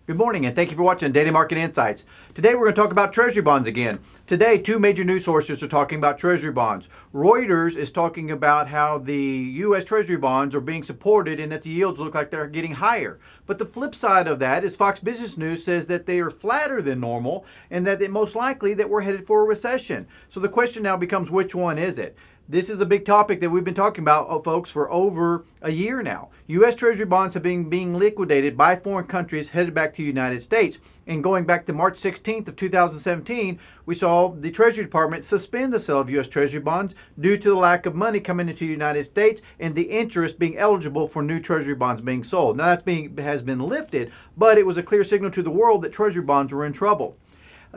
Good morning and thank you for watching Daily Market Insights. Today we're going to talk about treasury bonds again. Today, two major news sources are talking about treasury bonds. Reuters is talking about how the U.S. treasury bonds are being supported and that the yields look like they're getting higher. But the flip side of that is Fox Business News says that they are flatter than normal and that it most likely that we're headed for a recession. So the question now becomes, which one is it? This is a big topic that we've been talking about, folks, for over a year now. U.S. Treasury bonds have been being liquidated by foreign countries headed back to the United States. And going back to March 16th of 2017, we saw the Treasury Department suspend the sale of U.S. Treasury bonds due to the lack of money coming into the United States and the interest being eligible for new Treasury bonds being sold. Now that has been lifted, but it was a clear signal to the world that Treasury bonds were in trouble.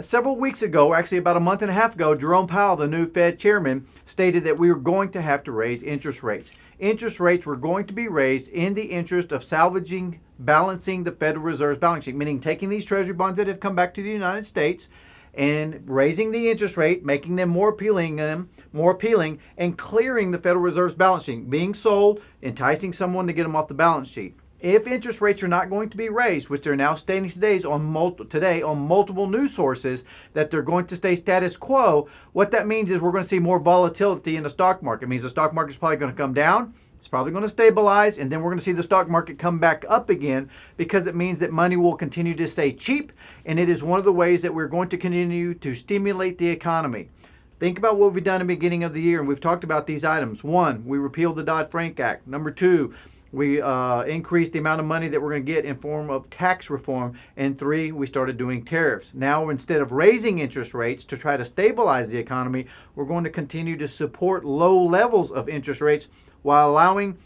Several weeks ago, actually about a month and a half ago, Jerome Powell, the new Fed chairman, stated that we were going to have to raise interest rates. Interest rates were going to be raised in the interest of balancing the Federal Reserve's balance sheet, meaning taking these treasury bonds that have come back to the United States and raising the interest rate, making them more appealing, and clearing the Federal Reserve's balance sheet, being sold, enticing someone to get them off the balance sheet. If interest rates are not going to be raised, which they're now stating today on multiple news sources that they're going to stay status quo, what that means is we're going to see more volatility in the stock market. It means the stock market is probably going to come down. It's probably going to stabilize, and then we're going to see the stock market come back up again because it means that money will continue to stay cheap, and it is one of the ways that we're going to continue to stimulate the economy. Think about what we've done at the beginning of the year, and we've talked about these items. 1, we repealed the Dodd-Frank Act. Number 2, we increased the amount of money that we're going to get in form of tax reform. And 3, we started doing tariffs. Now, instead of raising interest rates to try to stabilize the economy, we're going to continue to support low levels of interest rates while allowing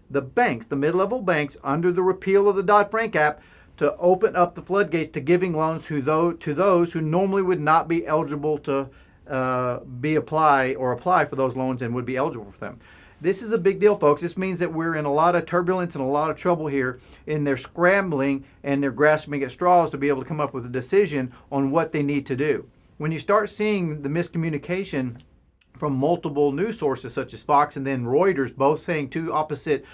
the banks, the mid-level banks, under the repeal of the Dodd-Frank Act, to open up the floodgates to giving loans to those who normally would not be eligible to apply for those loans and would be eligible for them. This is a big deal, folks. This means that we're in a lot of turbulence and a lot of trouble here, and they're scrambling and they're grasping at straws to be able to come up with a decision on what they need to do. When you start seeing the miscommunication from multiple news sources such as Fox and then Reuters, both saying two opposite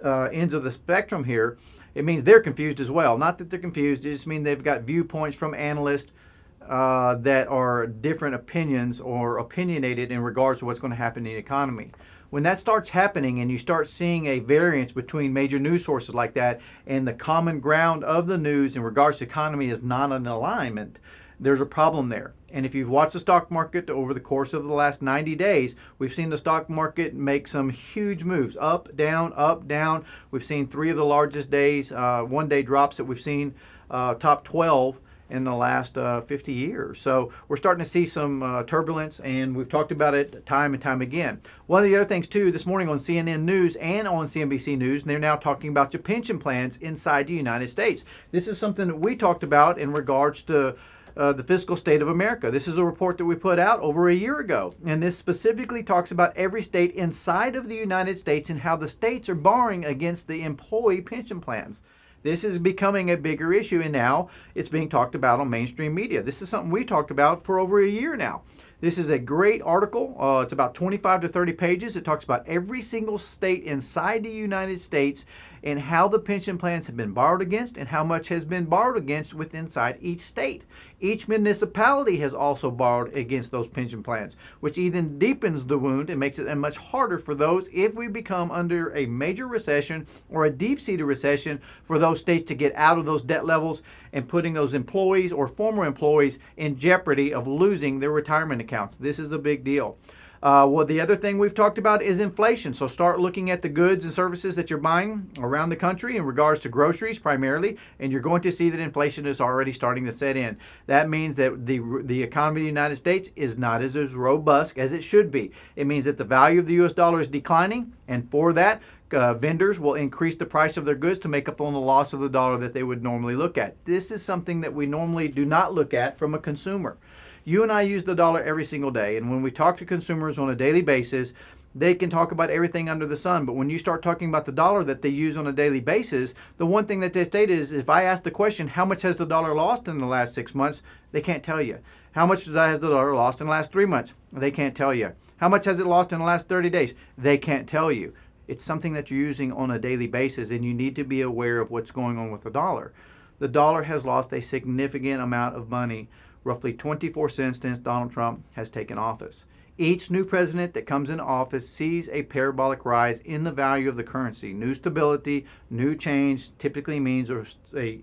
ends of the spectrum here, it means they're confused as well. Not that they're confused, it just means they've got viewpoints from analysts that are different opinions or opinionated in regards to what's going to happen in the economy. When that starts happening and you start seeing a variance between major news sources like that and the common ground of the news in regards to economy is not in alignment, there's a problem there. And if you've watched the stock market over the course of the last 90 days, we've seen the stock market make some huge moves, up, down, up, down. We've seen 3 of the largest days, one-day drops that we've seen, top 12 in the last 50 years. So we're starting to see some turbulence, and we've talked about it time and time again. One of the other things too, this morning on CNN News and on CNBC News, they're now talking about your pension plans inside the United States. This is something that we talked about in regards to the fiscal state of America. This is a report that we put out over a year ago, and this specifically talks about every state inside of the United States and how the states are borrowing against the employee pension plans. This is becoming a bigger issue, and now it's being talked about on mainstream media. This is something we talked about for over a year now. This is a great article. It's about 25 to 30 pages. It talks about every single state inside the United States and how the pension plans have been borrowed against and how much has been borrowed against inside each state. Each municipality has also borrowed against those pension plans, which even deepens the wound and makes it much harder for those if we become under a major recession or a deep-seated recession for those states to get out of those debt levels and putting those employees or former employees in jeopardy of losing their retirement accounts. This is a big deal. Well, the other thing we've talked about is inflation. So start looking at the goods and services that you're buying around the country in regards to groceries primarily, and you're going to see that inflation is already starting to set in. That means that the economy of the United States is not as robust as it should be. It means that the value of the U.S. dollar is declining, and for that, vendors will increase the price of their goods to make up on the loss of the dollar that they would normally look at. This is something that we normally do not look at from a consumer. You and I use the dollar every single day, and when we talk to consumers on a daily basis, they can talk about everything under the sun. But when you start talking about the dollar that they use on a daily basis, the one thing that they state is, if I ask the question, how much has the dollar lost in the last 6 months? They can't tell you. How much has the dollar lost in the last 3 months? They can't tell you. How much has it lost in the last 30 days? They can't tell you. It's something that you're using on a daily basis, and you need to be aware of what's going on with the dollar. the dollar has lost a significant amount of money, roughly 24 cents since Donald Trump has taken office. Each new president that comes into office sees a parabolic rise in the value of the currency. New stability, new change typically means an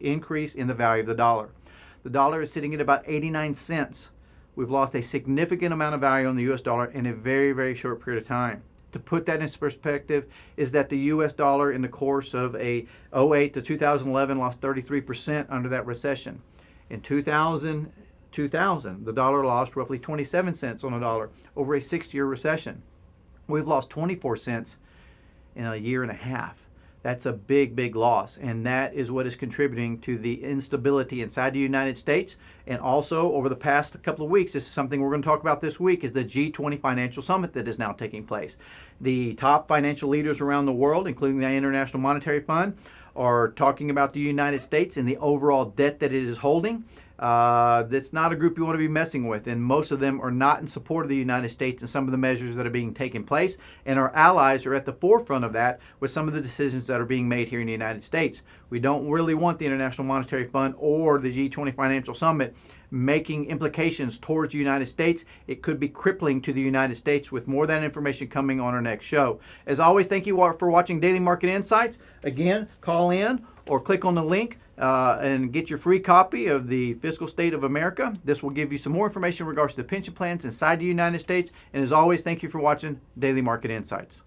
increase in the value of the dollar. The dollar is sitting at about 89 cents. We've lost a significant amount of value on the US dollar in a very, very short period of time. To put that into perspective is that the US dollar in the course of a 08 to 2011 lost 33% under that recession. In 2000, the dollar lost roughly 27 cents on a dollar over a 6-year recession. We've lost 24 cents in a year and a half. That's a big, big loss, and that is what is contributing to the instability inside the United States. And also, over the past couple of weeks, this is something we're going to talk about this week, is the G20 Financial Summit that is now taking place. The top financial leaders around the world, including the International Monetary Fund, are talking about the United States and the overall debt that it is holding. That's not a group you want to be messing with, and most of them are not in support of the United States and some of the measures that are being taken place, and our allies are at the forefront of that with some of the decisions that are being made here in the United States. We don't really want the International Monetary Fund or the G20 Financial Summit making implications towards the United States. It could be crippling to the United States. With more of that information coming on our next show. As always, thank you for watching Daily Market Insights. Again, call in or click on the link and get your free copy of the Fiscal State of America. This will give you some more information in regards to the pension plans inside the United States. And as always, thank you for watching Daily Market Insights.